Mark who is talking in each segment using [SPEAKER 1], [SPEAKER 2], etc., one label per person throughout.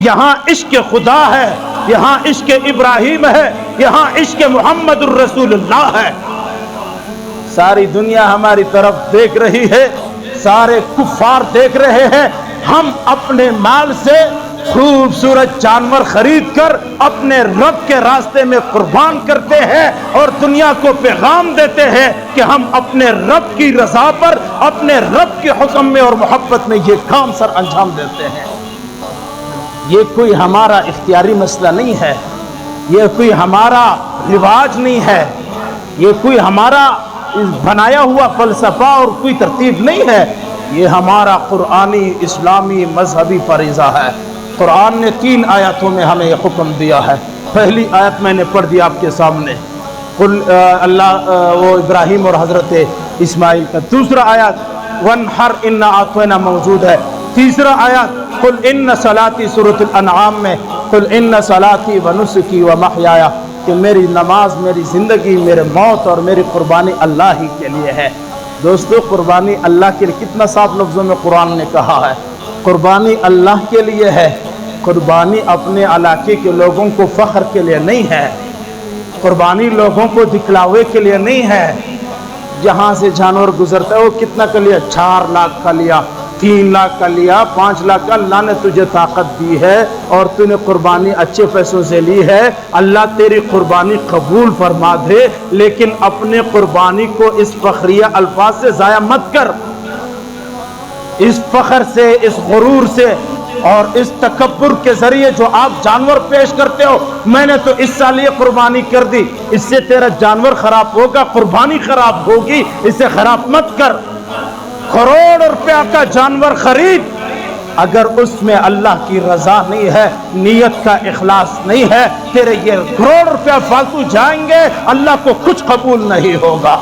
[SPEAKER 1] یہاں عشق خدا ہے، یہاں عشق ابراہیم ہے، یہاں عشق محمد الرسول اللہ ہے۔ ساری دنیا ہماری طرف دیکھ رہی ہے، سارے کفار دیکھ رہے ہیں، ہم اپنے مال سے خوبصورت جانور خرید کر اپنے رب کے راستے میں قربان کرتے ہیں اور دنیا کو پیغام دیتے ہیں کہ ہم اپنے رب کی رضا پر، اپنے رب کے حکم میں اور محبت میں یہ کام سر انجام دیتے ہیں۔ یہ کوئی ہمارا اختیاری مسئلہ نہیں ہے، یہ کوئی ہمارا رواج نہیں ہے، یہ کوئی ہمارا بنایا ہوا فلسفہ اور کوئی ترتیب نہیں ہے، یہ ہمارا قرآنی اسلامی مذہبی فریضہ ہے۔ قرآن نے 3 آیاتوں میں ہمیں یہ حکم دیا ہے۔ پہلی آیت میں نے پڑھ دی آپ کے سامنے، وہ ابراہیم اور حضرت اسماعیل کا۔ دوسرا آیت وَانْحَرْ إِنَّا أَعْطَيْنَا موجود ہے۔ تیسرا آیت قل ان صلاتی سورۃ الانعام میں قل ان صلاتی ونسکی ومحیایا، کہ میری نماز، میری زندگی، میرے موت اور میری قربانی اللہ ہی کے لیے ہے۔ دوستو، قربانی اللہ کے لیے کتنا صاف لفظوں میں قرآن نے کہا ہے، قربانی اللہ کے لیے ہے۔ قربانی اپنے علاقے کے لوگوں کو فخر کے لیے نہیں ہے، قربانی لوگوں کو دکھلاوے کے لیے نہیں ہے۔ جہاں سے جانور گزرتا ہے وہ کتنا کا لیا، 4 لاکھ کا لیا، 3 لاکھ کا لیا، 5 لاکھ کا۔ اللہ نے تجھے طاقت دی ہے اور تو نے قربانی اچھے پیسوں سے لی ہے، اللہ تیری قربانی قبول فرما دے، لیکن اپنے قربانی کو اس فخریہ الفاظ سے ضائع مت کر، اس فخر سے، اس غرور سے اور اس تکبر کے ذریعے جو آپ جانور پیش کرتے ہو، میں نے تو اس سال یہ قربانی کر دی، اس سے تیرا جانور خراب ہوگا، قربانی خراب ہوگی، اسے خراب مت کر۔ کروڑ روپیہ کا جانور خرید، اگر اس میں اللہ کی رضا نہیں ہے، نیت کا اخلاص نہیں ہے، تیرے یہ کروڑ روپیہ فالتو جائیں گے، اللہ کو کچھ قبول نہیں ہوگا۔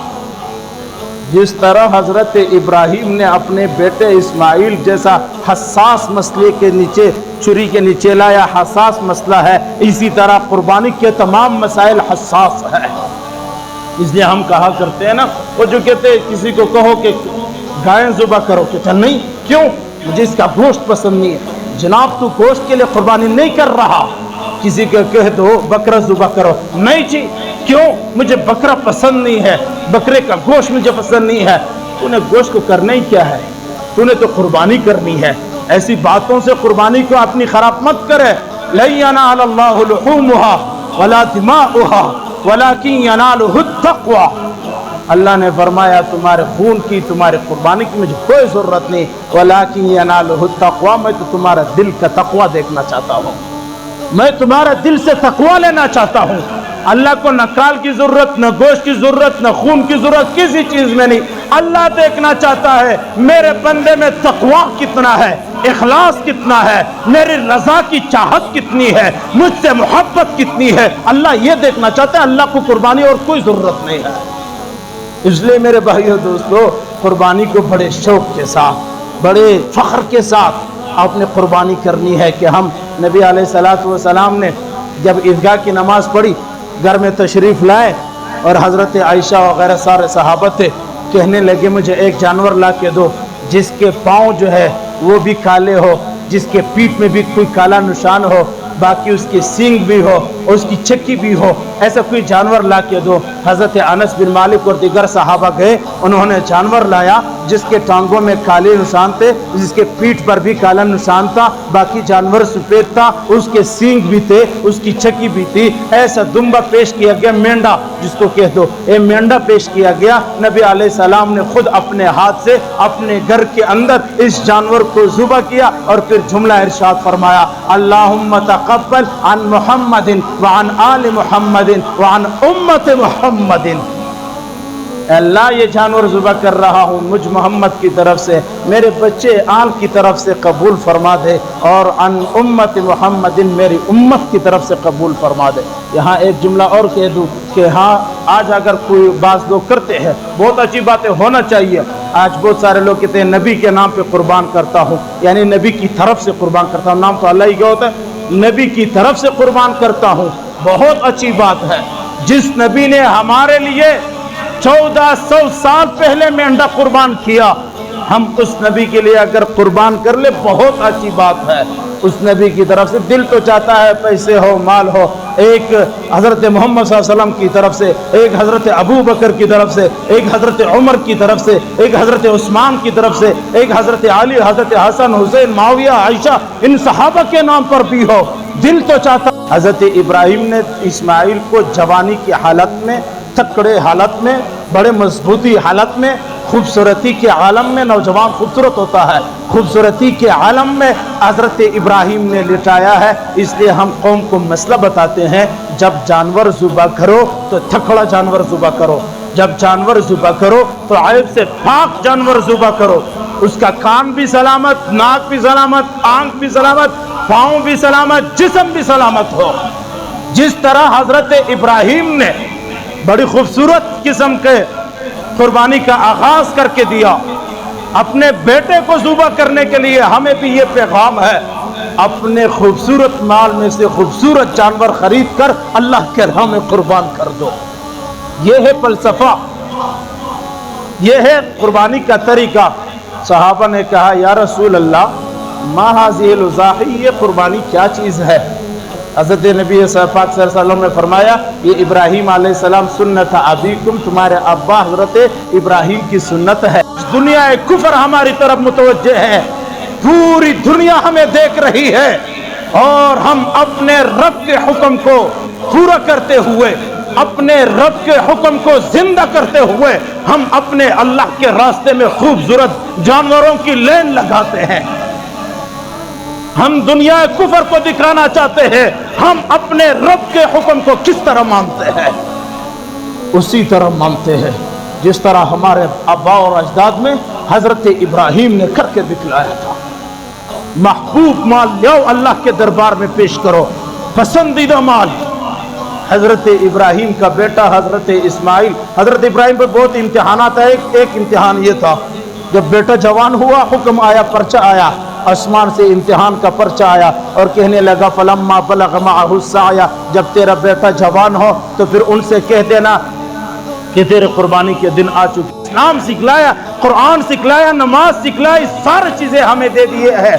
[SPEAKER 1] جس طرح حضرت ابراہیم نے اپنے بیٹے اسماعیل جیسا حساس مسئلے کے نیچے، چھری کے نیچے لایا، حساس مسئلہ ہے، اسی طرح قربانی کے تمام مسائل حساس ہے۔ اس لیے ہم کہا کرتے ہیں نا، وہ جو کہتے ہیں کسی کو کہو کہ گائیں ذبح کرو، کہتا نہیں، کیوں؟ مجھے اس کا گوشت پسند نہیں ہے۔ جناب تو گوشت کے لیے قربانی نہیں کر رہا، کسی کو کہہ دو بکرا ذبح کرو، نہیں جی، کیوں؟ مجھے بکرا پسند نہیں ہے، بکرے کا گوشت مجھے پسند نہیں ہے۔ تو نے گوشت کو کرنا ہی کیا ہے، تو نے تو قربانی کرنی ہے۔ ایسی باتوں سے قربانی کو اپنی خراب مت کرے۔ لَن يَنَالَ اللَّهُ لُحُومُهَا وَلَا دِمَاؤُهَا وَلَكِن يَنَالُهُ التَّقْوَى۔ اللہ نے فرمایا تمہارے خون کی، تمہاری قربانی کی مجھے کوئی ضرورت نہیں، وَلَكِن يَنَالُهُ التَّقْوَى، میں تو تمہارا دل کا تقوی دیکھنا چاہتا ہوں، میں تمہارا دل سے تقوی لینا چاہتا ہوں۔ اللہ کو نہ کال کی ضرورت، نہ گوشت کی ضرورت، نہ خون کی ضرورت، کسی چیز میں نہیں۔ اللہ دیکھنا چاہتا ہے میرے بندے میں تقوی کتنا ہے، اخلاص کتنا ہے، میری رضا کی چاہت کتنی ہے، مجھ سے محبت کتنی ہے، اللہ یہ دیکھنا چاہتا ہے۔ اللہ کو قربانی اور کوئی ضرورت نہیں ہے۔ اس لیے میرے بھائیو دوستو، قربانی کو بڑے شوق کے ساتھ، بڑے فخر کے ساتھ آپ نے قربانی کرنی ہے۔ کہ ہم نبی علیہ الصلوۃ والسلام نے جب عیدگاہ کی نماز پڑھی، گھر میں تشریف لائے اور حضرت عائشہ وغیرہ سارے صحابہ تھے، کہنے لگے مجھے ایک جانور لا کے دو جس کے پاؤں جو ہے وہ بھی کالے ہو، جس کے پیٹھ میں بھی کوئی کالا نشان ہو، باقی اس کی سینگ بھی ہو، اس کی چکی بھی ہو، ایسا کوئی جانور لا کے دو۔ حضرت انس بن مالک اور دیگر صحابہ گئے، انہوں نے جانور لایا جس کے ٹانگوں میں کالے نشان تھے، جس کے پیٹھ پر بھی کالا نشان تھا، باقی جانور سفید تھا، اس کے سینگ بھی تھے، اس کی چکی بھی تھی۔ ایسا دمبا پیش کیا گیا، مینڈا جس کو کہہ دو، مینڈا پیش کیا گیا۔ نبی علیہ السلام نے خود اپنے ہاتھ سے اپنے گھر کے اندر اس جانور کو ذبح کیا اور پھر جملہ ارشاد فرمایا، اللہم تقبل عن محمد وعن آل محمد وعن امت محمد۔ اے اللہ، یہ جانور ذبح کر رہا ہوں مجھ محمد کی طرف سے، میرے بچے آل کی طرف سے قبول فرما دے، اور عن امت محمد، میری امت کی طرف سے قبول فرما دے۔ یہاں ایک جملہ اور کہہ دوں کہ ہاں، آج اگر کوئی بعض لوگ کرتے ہیں، بہت اچھی باتیں ہونا چاہیے، آج بہت سارے لوگ کہتے ہیں نبی کے نام پہ قربان کرتا ہوں، یعنی نبی کی طرف سے قربان کرتا ہوں۔ نام تو اللہ ہی کا ہوتا ہے، نبی کی طرف سے قربان کرتا ہوں، بہت اچھی بات ہے۔ جس نبی نے ہمارے لیے 1400 سال پہلے مینڈا قربان کیا، ہم اس نبی کے لیے اگر قربان کر لے بہت اچھی بات ہے. اس نبی کی طرف سے دل تو چاہتا ہے پیسے ہو مال ہو. ایک حضرت محمد صلی اللہ علیہ وسلم کی طرف سے، ایک حضرت ابو بکر کی طرف سے، ایک حضرت عمر کی طرف سے، ایک حضرت عثمان کی طرف سے، ایک حضرت علی، حضرت حسن، حسین، معاویہ، عائشہ، ان صحابہ کے نام پر بھی ہو. دل تو چاہتا. حضرت ابراہیم نے اسماعیل کو جوانی کی حالت میں، تکڑے حالت میں، بڑے مضبوطی حالت میں، خوبصورتی کے عالم میں، نوجوان خوبصورت ہوتا ہے، خوبصورتی کے عالم میں حضرت ابراہیم نے لٹایا ہے. اس لیے ہم قوم کو مسئلہ بتاتے ہیں، جب جانور ذبح کرو تو تکڑا جانور ذبح کرو، جب جانور ذبح کرو تو عیب سے پاک جانور ذبح کرو. اس کا کان بھی سلامت، ناک بھی سلامت، آنکھ بھی سلامت، پاؤں بھی سلامت، جسم بھی سلامت ہو. جس طرح حضرت ابراہیم نے بڑی خوبصورت قسم کے قربانی کا آغاز کر کے دیا اپنے بیٹے کو ذبح کرنے کے لیے، ہمیں بھی یہ پیغام ہے، اپنے خوبصورت مال میں سے خوبصورت جانور خرید کر اللہ کے راہ میں قربان کر دو. یہ ہے فلسفہ، یہ ہے قربانی کا طریقہ. صحابہ نے کہا یا رسول اللہ ما هذه الاضاحی، یہ قربانی کیا چیز ہے؟ حضرت نبی پاک صلی اللہ علیہ وسلم نے فرمایا یہ ابراہیم علیہ السلام سنت ابیکم، تمہارے ابا حضرت ابراہیم کی سنت ہے. دنیا کفر ہماری طرف متوجہ ہے، پوری دنیا ہمیں دیکھ رہی ہے، اور ہم اپنے رب کے حکم کو پورا کرتے ہوئے، اپنے رب کے حکم کو زندہ کرتے ہوئے ہم اپنے اللہ کے راستے میں خوبصورت جانوروں کی لین لگاتے ہیں. ہم دنیا کفر کو دکھانا چاہتے ہیں ہم اپنے رب کے حکم کو کس طرح مانتے ہیں، اسی طرح مانتے ہیں جس طرح ہمارے آبا اور اجداد میں حضرت ابراہیم نے کر کے دکھلایا تھا. محبوب مال لیاؤ اللہ کے دربار میں پیش کرو، پسندیدہ مال. حضرت ابراہیم کا بیٹا حضرت اسماعیل، حضرت ابراہیم پر بہت امتحانات آئے. ایک امتحان یہ تھا جب بیٹا جوان ہوا، حکم آیا، پرچہ آیا، آسمان سے امتحان کا پرچہ آیا اور کہنے لگا فلما بلغ معه السعی، جب تیرا بیٹا جوان ہو تو پھر ان سے کہہ دینا کہ تیرے قربانی کے دن آ چکے. اسلام سکھلایا، قرآن سکھلایا، نماز سکھلائی، ساری چیزیں ہمیں دے دیے ہیں،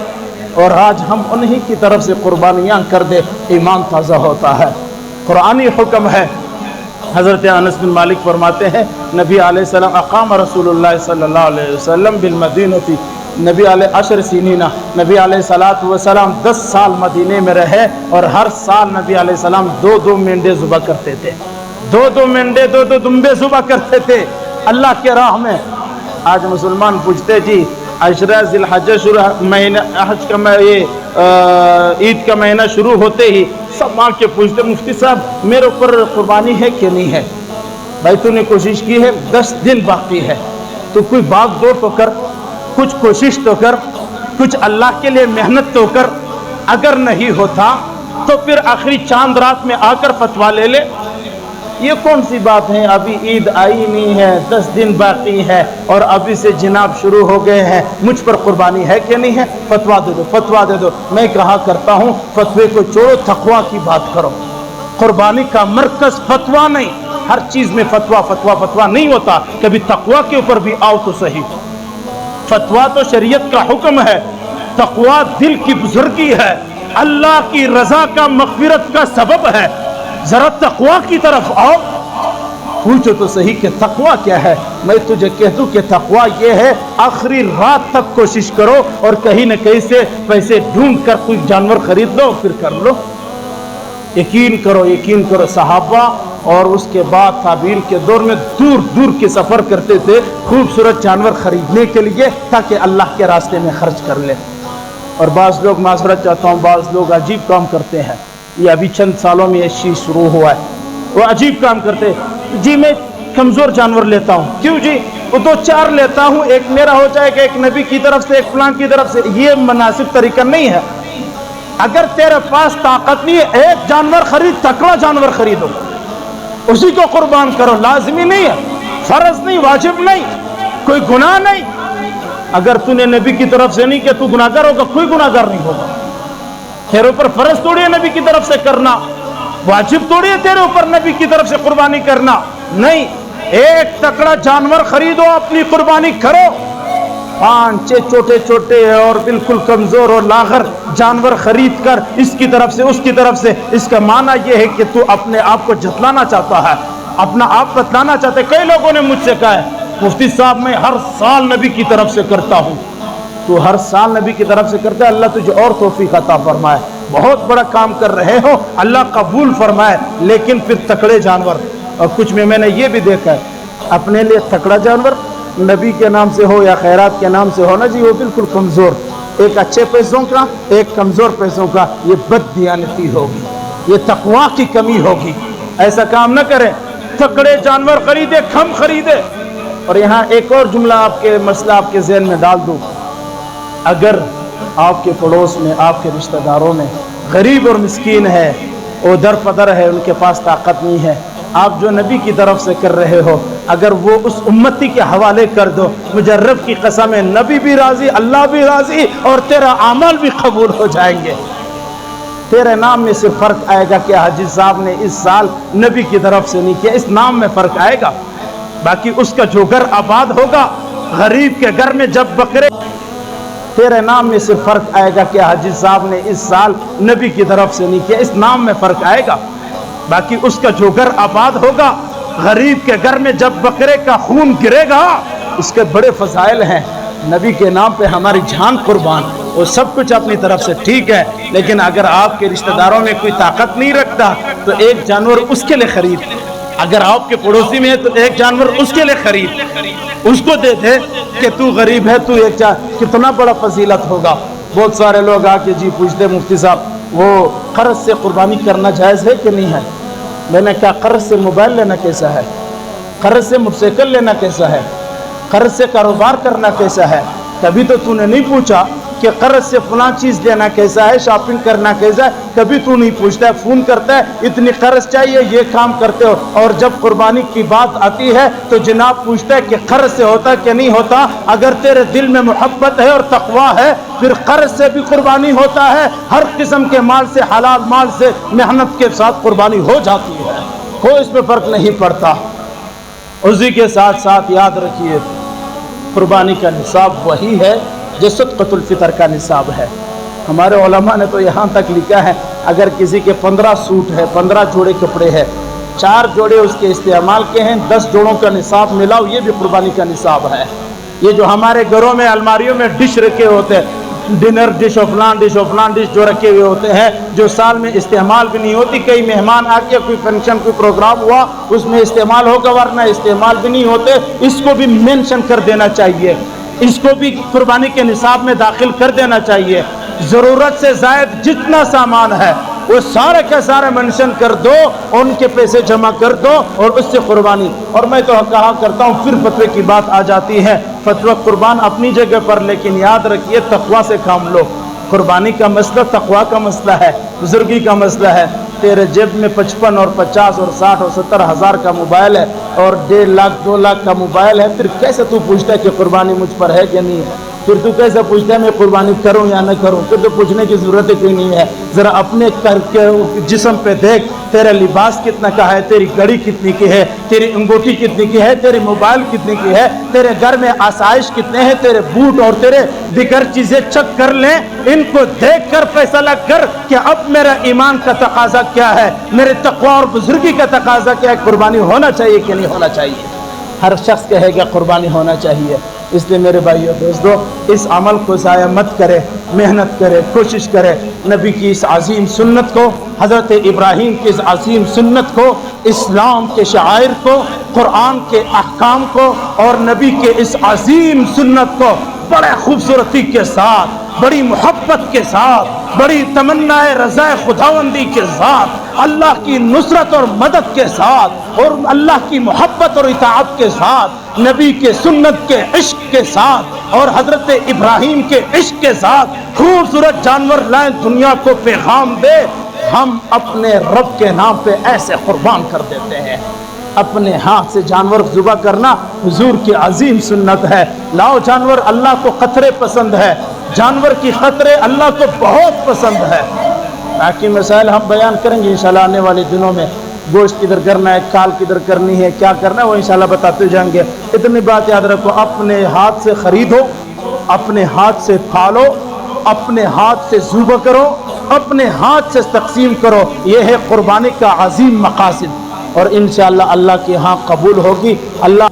[SPEAKER 1] اور آج ہم انہی کی طرف سے قربانیاں کر دے، ایمان تازہ ہوتا ہے. قرآنی حکم ہے. حضرت انس بن مالک فرماتے ہیں نبی علیہ السلام اقام رسول اللہ صلی اللہ علیہ وسلم بالمدینہ، نبی علیہ 10 سنین، نبی علیہ السلام 10 سال مدینے میں رہے، اور ہر سال نبی علیہ السلام 2 مینڈے ذبح کرتے تھے، 2 مینڈے 2 دمبے ذبح کرتے تھے اللہ کے راہ میں. آج مسلمان پوچھتے جی عشرہ ذی الحجہ شروع مہینہ حج کا عید کا مہینہ شروع ہوتے ہی سب آ کے پوچھتے مفتی صاحب میرے اوپر قربانی ہے کہ نہیں ہے؟ بھائی تو نے کوشش کی ہے، 10 دن باقی ہے، تو کوئی بھاگ دوڑ تو کر، کچھ کوشش تو کر، کچھ اللہ کے لیے محنت تو کر. اگر نہیں ہوتا تو پھر آخری چاند رات میں آ کر فتویٰ لے لے. یہ کون سی بات ہے؟ ابھی عید آئی نہیں ہے، 10 دن باقی ہے، اور ابھی سے جناب شروع ہو گئے ہیں، مجھ پر قربانی ہے کہ نہیں ہے؟ فتویٰ دے دو، فتویٰ دے دو. میں کہا کرتا ہوں فتوے کو چھوڑو، تقویٰ کی بات کرو. قربانی کا مرکز فتویٰ نہیں، ہر چیز میں فتویٰ نہیں ہوتا. کبھی تقویٰ کے اوپر بھی آؤ تو صحیح. فتویٰ تو شریعت کا حکم ہے، تقویٰ دل کی بزرگی ہے، اللہ کی رضا کا، مغفرت کا سبب ہے. ذرا تقویٰ کی طرف آؤ، پوچھو تو صحیح کہ تقویٰ کیا ہے. میں تجھے کہہ دوں کہ تقویٰ یہ ہے آخری رات تک کوشش کرو اور کہیں نہ کہیں سے پیسے ڈھونڈ کر کوئی جانور خرید لو پھر کر لو. یقین کرو صحابہ اور اس کے بعد تابعین کے دور میں دور دور کے سفر کرتے تھے خوبصورت جانور خریدنے کے لیے تاکہ اللہ کے راستے میں خرچ کر لیں. اور بعض لوگ، معذرت چاہتا ہوں، بعض لوگ عجیب کام کرتے ہیں. یہ ابھی چند سالوں میں یہ چیز شروع ہوا ہے. وہ عجیب کام کرتے جی میں کمزور جانور لیتا ہوں. کیوں جی؟ وہ 2-4 لیتا ہوں، ایک میرا ہو جائے گا، ایک نبی کی طرف سے، ایک فلاں کی طرف سے. یہ مناسب طریقہ نہیں ہے. اگر تیرے پاس طاقت نہیں ہے، ایک جانور خرید، تکڑا جانور خریدو، اسی کو قربان کرو. لازمی نہیں ہے، فرض نہیں، واجب نہیں، کوئی گناہ نہیں. اگر تو نے نبی کی طرف سے نہیں کہ تو گناہگار ہوگا، کوئی گناہگار نہیں ہوگا. تیرے اوپر فرض توڑی ہے نبی کی طرف سے کرنا، واجب توڑی ہے تیرے اوپر نبی کی طرف سے قربانی کرنا. نہیں، ایک تکڑا جانور خریدو، اپنی قربانی کرو. 5-6 چھوٹے چھوٹے اور بالکل کمزور اور لاغر جانور خرید کر اس کی طرف سے اس کی طرف سے، اس کا معنی یہ ہے کہ تو اپنے آپ کو جتلانا چاہتا ہے، اپنا آپ بتلانا چاہتا ہے۔ کئی لوگوں نے مجھ سے کہا ہے مفتی صاحب میں ہر سال نبی کی طرف سے کرتا ہوں۔ تو ہر سال نبی کی طرف سے کرتا ہے، اللہ تجھے اور توفیق عطا فرمائے، بہت بڑا کام کر رہے ہو، اللہ قبول فرمائے۔ لیکن پھر تکڑے جانور، اور کچھ میں نے یہ بھی دیکھا ہے اپنے لیے تکڑا جانور نبی کے نام سے ہو یا خیرات کے نام سے ہو نا جی، وہ بالکل کمزور، ایک اچھے پیسوں کا ایک کمزور پیسوں کا، یہ بد دیانتی ہوگی، یہ تقوی کی کمی ہوگی۔ ایسا کام نہ کریں، تکڑے جانور خریدے، کم خریدے۔ اور یہاں ایک اور جملہ آپ کے مسئلہ آپ کے ذہن میں ڈال دوں، اگر آپ کے پڑوس میں آپ کے رشتہ داروں میں غریب اور مسکین ہے، وہ در پدر ہے، ان کے پاس طاقت نہیں ہے، آپ جو نبی کی طرف سے کر رہے ہو اگر وہ اس امتی کے حوالے کر دو، مجھے رب کی قسم ہے نبی بھی راضی، اللہ بھی راضی، اور تیرا اعمال بھی قبول ہو جائیں گے۔ تیرے نام میں صرف فرق آئے گا کہ حاجی صاحب نے اس سال نبی کی طرف سے نہیں کیا، اس نام میں فرق آئے گا، باقی اس کا جو گھر آباد ہوگا، غریب کے گھر میں جب بکرے، تیرے نام میں صرف فرق آئے گا کہ حاجی صاحب نے اس سال نبی کی طرف سے نہیں کیا، اس نام میں فرق آئے گا، باقی اس کا جو گھر آباد ہوگا، غریب کے گھر میں جب بکرے کا خون گرے گا، اس کے بڑے فضائل ہیں۔ نبی کے نام پہ ہماری جان قربان، وہ سب کچھ اپنی طرف سے ٹھیک ہے، لیکن اگر آپ کے رشتہ داروں میں کوئی طاقت نہیں رکھتا تو ایک جانور اس کے لیے خرید، اگر آپ کے پڑوسی میں ہے تو ایک جانور اس کے لیے خرید، اس کو دے دے کہ تو غریب ہے، تو ایک کتنا بڑا فضیلت ہوگا۔ بہت سارے لوگ آ کے جی پوچھتے مفتی صاحب وہ قرض سے قربانی کرنا جائز ہے کہ نہیں ہے؟ میں نے کہا قرض سے موبائل لینا کیسا ہے، قرض سے موٹر سائیکل لینا کیسا ہے، قرض سے کاروبار کرنا کیسا ہے؟ کبھی تو نے نہیں پوچھا کہ قرض سے فلاں چیز لینا کیسا ہے، شاپنگ کرنا کیسا ہے، کبھی تو نہیں پوچھتا ہے، فون کرتا ہے اتنی قرض چاہیے، یہ کام کرتے ہو، اور جب قربانی کی بات آتی ہے تو جناب پوچھتا ہے کہ قرض سے ہوتا کہ نہیں ہوتا؟ اگر تیرے دل میں محبت ہے اور تقوی ہے پھر قرض سے بھی قربانی ہوتا ہے، ہر قسم کے مال سے، حلال مال سے محنت کے ساتھ قربانی ہو جاتی ہے، کوئی اس میں فرق نہیں پڑتا۔ اسی کے ساتھ ساتھ یاد رکھیے قربانی کا نصاب وہی ہے جو صدقۃ الفطر کا نصاب ہے۔ ہمارے علماء نے تو یہاں تک لکھا ہے اگر کسی کے 15 سوٹ ہے، 15 جوڑے کپڑے ہیں، 4 جوڑے اس کے استعمال کے ہیں، 10 جوڑوں کا نصاب ملاؤ، یہ بھی قربانی کا نصاب ہے۔ یہ جو ہمارے گھروں میں الماریوں میں ڈش رکھے ہوتے ہیں، ڈنر ڈش اور فلان ڈش جو رکھے ہوئے ہوتے ہیں، جو سال میں استعمال بھی نہیں ہوتی، کئی مہمان آ کے کوئی فنکشن کوئی پروگرام ہوا اس میں استعمال ہوگا، ورنہ استعمال بھی نہیں ہوتے، اس کو بھی مینشن کر دینا چاہیے، اس کو بھی قربانی کے نصاب میں داخل کر دینا چاہیے۔ ضرورت سے زائد جتنا سامان ہے وہ سارے کے سارے منشن کر دو، ان کے پیسے جمع کر دو اور اس سے قربانی۔ اور میں تو کہا کرتا ہوں پھر فتوے کی بات آ جاتی ہے، فتویٰ قربان اپنی جگہ پر، لیکن یاد رکھیے تقوی سے کام لو۔ قربانی کا مسئلہ تقوی کا مسئلہ ہے، بزرگی کا مسئلہ ہے۔ تیرے جیب میں 55 اور 50 اور 60 اور 70 ہزار کا موبائل ہے اور 1.5 لاکھ 2 لاکھ کا موبائل ہے، پھر کیسے تو پوچھتا ہے کہ قربانی مجھ پر ہے کہ نہیں ہے؟ پھر تو کیسے پوچھتا ہے میں قربانی کروں یا نہ کروں؟ پھر تو پوچھنے کی ضرورت کوئی نہیں ہے۔ ذرا اپنے کر کے جسم پہ دیکھ، تیرا لباس کتنا کا ہے، تیری گھڑی کتنی کی ہے، تیری انگوٹھی کتنی کی ہے، تیری موبائل کتنی کی ہے، تیرے گھر میں آسائش کتنے ہیں، تیرے بوٹ اور تیرے دیگر چیزیں چیک کر لیں، ان کو دیکھ کر فیصلہ کر کہ اب میرا ایمان کا تقاضا کیا ہے، میرے تقوی اور بزرگی کا تقاضا کیا ہے، قربانی ہونا چاہیے کہ نہیں ہونا چاہیے؟ ہر شخص کہے گا قربانی ہونا چاہیے۔ اس لیے میرے بھائیو دوستو اس عمل کو ضائع مت کرے، محنت کرے، کوشش کرے، نبی کی اس عظیم سنت کو، حضرت ابراہیم کی اس عظیم سنت کو، اسلام کے شعائر کو، قرآن کے احکام کو اور نبی کے اس عظیم سنت کو بڑے خوبصورتی کے ساتھ، بڑی محبت کے ساتھ، بڑی تمنا رضا خداوندی کے ساتھ، اللہ کی نصرت اور مدد کے ساتھ اور اللہ کی محبت اور اطاعت کے ساتھ، نبی کے سنت کے عشق کے ساتھ اور حضرت ابراہیم کے عشق کے ساتھ خوبصورت جانور لائیں، دنیا کو پیغام دے۔ ہم اپنے رب کے نام پہ ایسے قربان کر دیتے ہیں۔ اپنے ہاتھ سے جانور ذبح کرنا حضور کی عظیم سنت ہے۔ لاؤ جانور، اللہ کو قطرے پسند ہے، جانور کی قطرے اللہ کو بہت پسند ہے۔ باقی مسائل ہم بیان کریں گے انشاءاللہ آنے والے دنوں میں، گوشت کدھر کرنا ہے، کھال کدھر کرنی ہے، کیا کرنا ہے وہ انشاءاللہ بتاتے جائیں گے۔ اتنی بات یاد رکھو، اپنے ہاتھ سے خریدو اپنے ہاتھ سے پھالو، اپنے ہاتھ سے ذبح کرو، اپنے ہاتھ سے تقسیم کرو۔ یہ ہے قربانی کا عظیم مقاصد، اور انشاءاللہ اللہ کے ہاں قبول ہوگی۔ اللہ